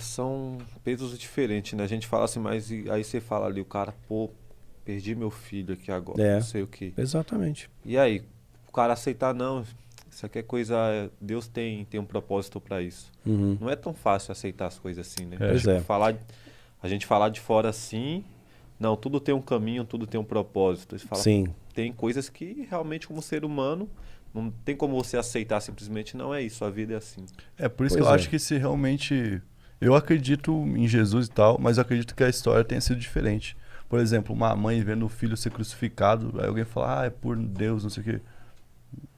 São pesos diferentes, né? A gente fala assim, mas aí você fala ali, o cara, pô, perdi meu filho aqui agora, não É, sei o quê. exatamente. E aí, o cara aceitar, não, isso aqui é coisa, Deus tem um propósito pra isso. Uhum. Não é tão fácil aceitar as coisas assim, né? É. Pois Tipo, é. a gente falar de fora assim, não, tudo tem um caminho, tudo tem um propósito. Você fala, Sim. tem coisas que realmente como ser humano, não tem como você aceitar simplesmente, não é isso, a vida é assim. É por isso que Pois eu é. acho que se realmente. Eu acredito em Jesus e tal, mas eu acredito que a história tenha sido diferente. Por exemplo, uma mãe vendo o filho ser crucificado, aí alguém fala, é por Deus, não sei o quê.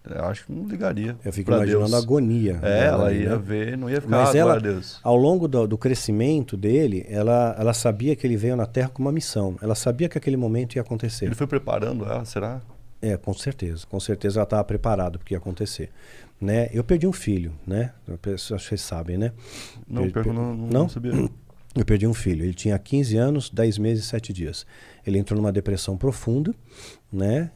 Eu acho que não ligaria Eu fico pra imaginando a Deus. agonia É, dela ela ali, ia né? ver, não ia ficar, Mas glória ela, a Deus. ao longo do crescimento dele, ela sabia que ele veio na Terra com uma missão. Ela sabia que aquele momento ia acontecer. Ele foi preparando ela, será? É, com certeza. Com certeza ela estava preparada para o que ia acontecer. Né? Eu perdi um filho, né? Acho que vocês sabem, né? Não, Per- pior que eu per- não sabia. Eu perdi um filho. Ele tinha 15 anos, 10 meses e 7 dias. Ele entrou numa depressão profunda, né?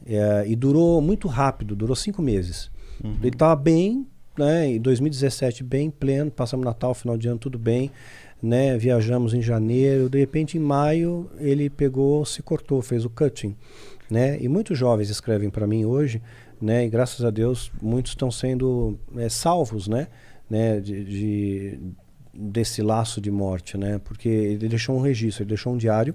E durou muito rápido, durou 5 meses. Ele estava bem, né? Em 2017, bem pleno. Passamos Natal, final de ano, tudo bem. Né? Viajamos em janeiro. De repente, em maio, ele pegou, se cortou, fez o cutting. Né? E muitos jovens escrevem para mim hoje, né? E graças a Deus, muitos estão sendo salvos, né? Desse laço de morte, né? Porque ele deixou um registro, ele deixou um diário.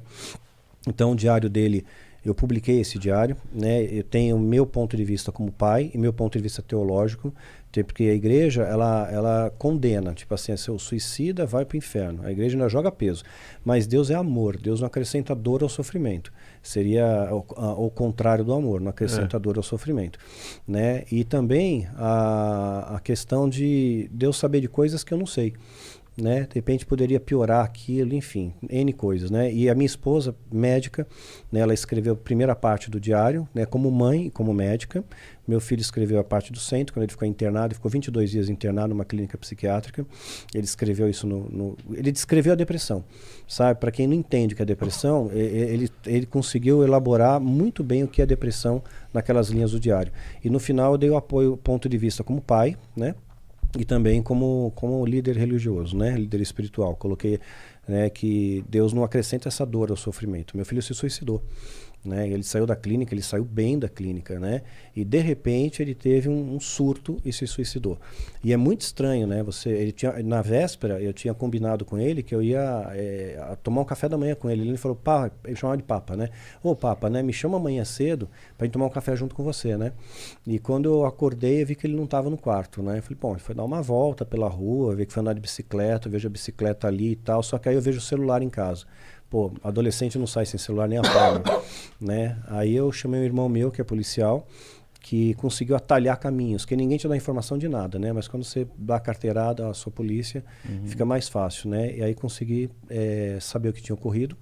Então, o diário dele, eu publiquei esse diário, né? Eu tenho o meu ponto de vista como pai e meu ponto de vista teológico, porque a igreja, ela condena, tipo assim, se o suicida vai para o inferno. A igreja ainda joga peso. Mas Deus é amor, Deus não acrescenta dor ao sofrimento. Seria o contrário do amor, não acrescenta dor ao sofrimento. Né? E também a questão de Deus saber de coisas que eu não sei. Né? De repente poderia piorar aquilo, enfim, N coisas, né? E a minha esposa, médica, né, ela escreveu a primeira parte do diário, né, como mãe e como médica. Meu filho escreveu a parte do centro, quando ele ficou internado, ele ficou 22 dias internado numa clínica psiquiátrica. Ele escreveu isso ele descreveu a depressão, sabe? Para quem não entende o que é depressão, ele conseguiu elaborar muito bem o que é depressão naquelas linhas do diário. E no final eu dei o apoio, ponto de vista como pai, né? E também como líder religioso, né? Líder espiritual. Coloquei, né, que Deus não acrescenta essa dor ao sofrimento. Meu filho se suicidou. Né? Ele saiu da clínica, ele saiu bem da clínica, né? E de repente ele teve um surto e se suicidou. E é muito estranho, né? Na véspera eu tinha combinado com ele que eu ia tomar um café da manhã com ele. Ele falou, pá, ele chamava de Papa, né? Ô Papa, né? Me chama amanhã cedo pra gente tomar um café junto com você, né? E quando eu acordei eu vi que ele não estava no quarto, né? Eu falei, bom, ele foi dar uma volta pela rua, ver que foi andar de bicicleta, eu vejo a bicicleta ali e tal, só que aí eu vejo o celular em casa. Pô, adolescente não sai sem celular nem a pau, né? Aí eu chamei um irmão meu, que é policial, que conseguiu atalhar caminhos, que ninguém te dá informação de nada, né? Mas quando você dá a carteirada à sua polícia, fica mais fácil, né? E aí consegui saber o que tinha ocorrido,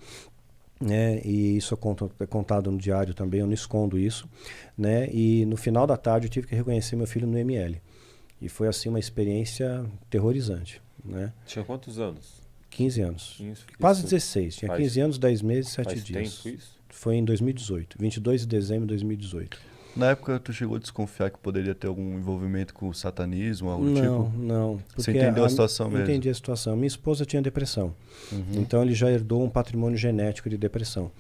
né? E isso é contado no diário também, eu não escondo isso, né? E no final da tarde eu tive que reconhecer meu filho no ML. E foi assim uma experiência terrorizante, né? Tinha quantos anos? 15 anos. Isso Quase 16. Tinha faz- 15 anos, 10 meses e 7 faz dias. tempo isso? Foi em 2018. 22 de dezembro de 2018. Na época tu chegou a desconfiar que poderia ter algum envolvimento com o satanismo, algo do Não, tipo? não. Você entendeu a situação mesmo? Entendi a situação. Minha esposa tinha depressão. Então ele já herdou um patrimônio genético de depressão.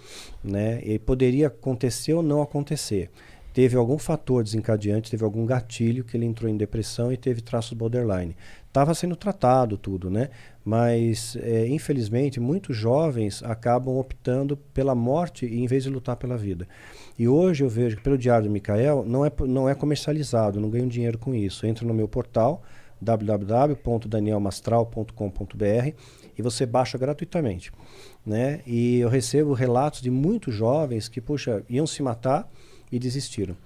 Né? E poderia acontecer ou não acontecer. Teve algum fator desencadeante, teve algum gatilho que ele entrou em depressão e teve traços borderline. Estava sendo tratado tudo, né? Mas, infelizmente, muitos jovens acabam optando pela morte em vez de lutar pela vida. E hoje eu vejo que pelo Diário do Micael não é comercializado, não ganho dinheiro com isso. Entra no meu portal, www.danielmastral.com.br, e você baixa gratuitamente. Né? E eu recebo relatos de muitos jovens que, puxa, iam se matar e desistiram.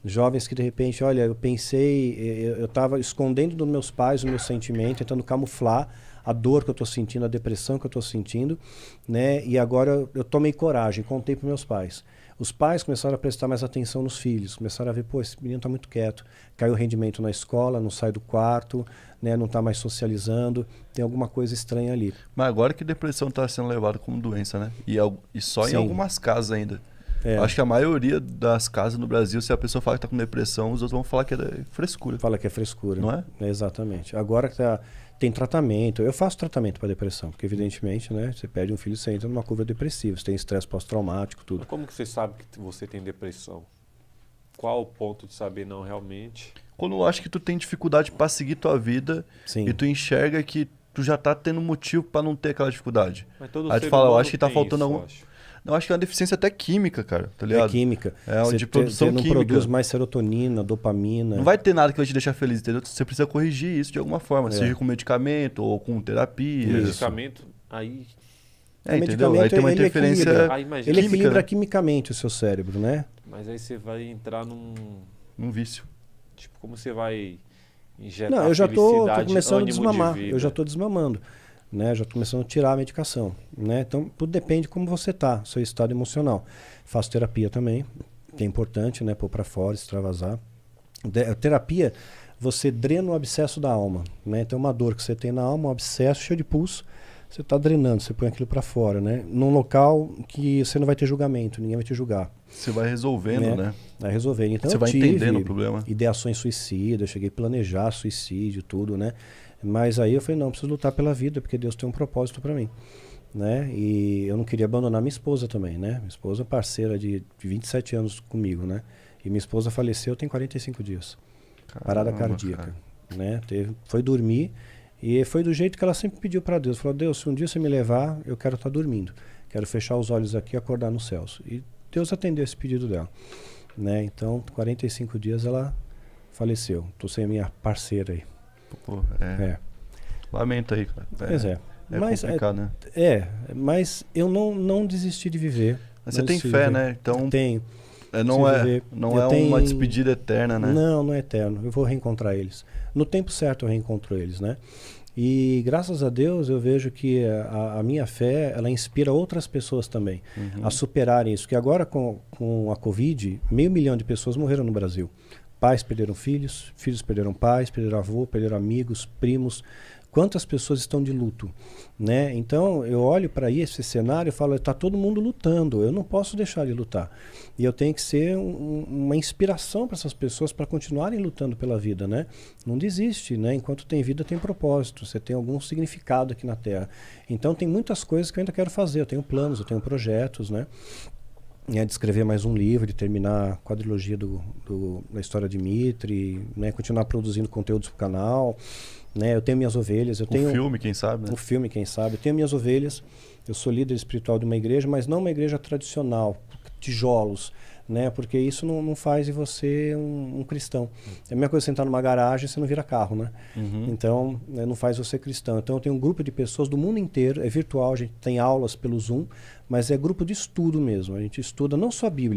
Jovens que de repente, olha, eu pensei, eu estava escondendo dos meus pais o meu sentimento, tentando camuflar a dor que eu estou sentindo, a depressão que eu estou sentindo, né? E agora eu tomei coragem, contei para meus pais. Os pais começaram a prestar mais atenção nos filhos, começaram a ver, pô, esse menino está muito quieto, caiu o rendimento na escola, não sai do quarto, né? Não está mais socializando, tem alguma coisa estranha ali. Mas agora que depressão está sendo levada como doença, né? E só em Sim. algumas casas ainda. É. Acho que a maioria das casas no Brasil, se a pessoa fala que está com depressão, os outros vão falar que é frescura. Fala que é frescura. Não é? Exatamente. Agora que Tem tratamento. Eu faço tratamento para depressão, porque evidentemente, né, você perde um filho, você entra numa curva depressiva, você tem estresse pós-traumático, tudo. Mas como que você sabe que você tem depressão? Qual o ponto de saber não realmente? Quando eu acho que tu tem dificuldade pra seguir tua vida Sim. e tu enxerga que tu já tá tendo motivo pra não ter aquela dificuldade. Mas todo Aí tu ser fala, eu humano acho que tá tem faltando isso, algum... eu acho. Eu acho que é uma deficiência até química, cara, tá ligado? É química. É Você de produção você não química. produz mais serotonina, dopamina. Não vai ter nada que vai te deixar feliz, entendeu? Você precisa corrigir isso de alguma forma, É. seja com medicamento ou com terapia. O medicamento, aí... É, O entendeu? medicamento, Aí tem uma ele interferência equilibra. Aí imagina, Ele química, equilibra né? quimicamente o seu cérebro, né? mas aí você vai entrar num... num vício. Tipo, como você vai injetar Não, eu já tô felicidade, começando a ânimo de desmamar. vida? Eu já tô desmamando. Né? Já tô começando a tirar a medicação. Né? Então, tudo depende de como você tá, seu estado emocional. Faço terapia também, que é importante, né? Pôr pra fora, extravasar. A terapia, você drena o abscesso da alma. Né? Então, uma dor que você tem na alma, um abscesso cheio de pulso, você tá drenando, você põe aquilo pra fora, né? Num local que você não vai ter julgamento, ninguém vai te julgar. Você vai resolvendo, né? Vai resolver. Então, Você eu vai tive entendendo o problema. ideações suicidas, cheguei a planejar suicídio, tudo, né? Mas aí eu falei, não, preciso lutar pela vida, porque Deus tem um propósito para mim, né? E eu não queria abandonar minha esposa também, né? Minha esposa é parceira de 27 anos comigo, né? E minha esposa faleceu tem 45 dias. Parada cardíaca, né? Foi dormir e foi do jeito que ela sempre pediu para Deus. Falou, Deus, se um dia você me levar, eu quero estar dormindo. Quero fechar os olhos aqui e acordar nos céus. E Deus atendeu esse pedido dela, né? Então, 45 dias ela faleceu. Tô sem a minha parceira aí. Pô, É. Lamento aí, cara. Pois é. É Mas complicado, né? mas eu não desisti de viver. Mas você Não tem desisti de fé, viver. né? Então, Tenho. não preciso é, viver. não Eu é tenho- uma despedida eterna, né? Não é eterno. Eu vou reencontrar eles. No tempo certo eu reencontro eles, né? E graças a Deus eu vejo que a minha fé, ela inspira outras pessoas também a superarem isso. Que agora com a Covid, 500 mil de pessoas morreram no Brasil. Pais perderam filhos, filhos perderam pais, perderam avô, perderam amigos, primos. Quantas pessoas estão de luto, né? Então eu olho para esse cenário e falo, está todo mundo lutando, eu não posso deixar de lutar. E eu tenho que ser uma inspiração para essas pessoas para continuarem lutando pela vida, né? Não desiste, né? Enquanto tem vida tem propósito, você tem algum significado aqui na Terra. Então tem muitas coisas que eu ainda quero fazer, eu tenho planos, eu tenho projetos, né? De escrever mais um livro, de terminar a quadrilogia da história de Mitri, né? Continuar produzindo conteúdos para o canal, né? Eu tenho minhas ovelhas, eu tenho filme, quem sabe, né? um filme, quem sabe, eu tenho minhas ovelhas, eu sou líder espiritual de uma igreja, mas não uma igreja tradicional, tijolos, né? Porque isso não faz de você um cristão. É a mesma coisa você entrar numa garagem e você não vira carro, né? Então, né, não faz você cristão. Então, eu tenho um grupo de pessoas do mundo inteiro, é virtual, a gente tem aulas pelo Zoom, mas é grupo de estudo mesmo. A gente estuda não só a Bíblia,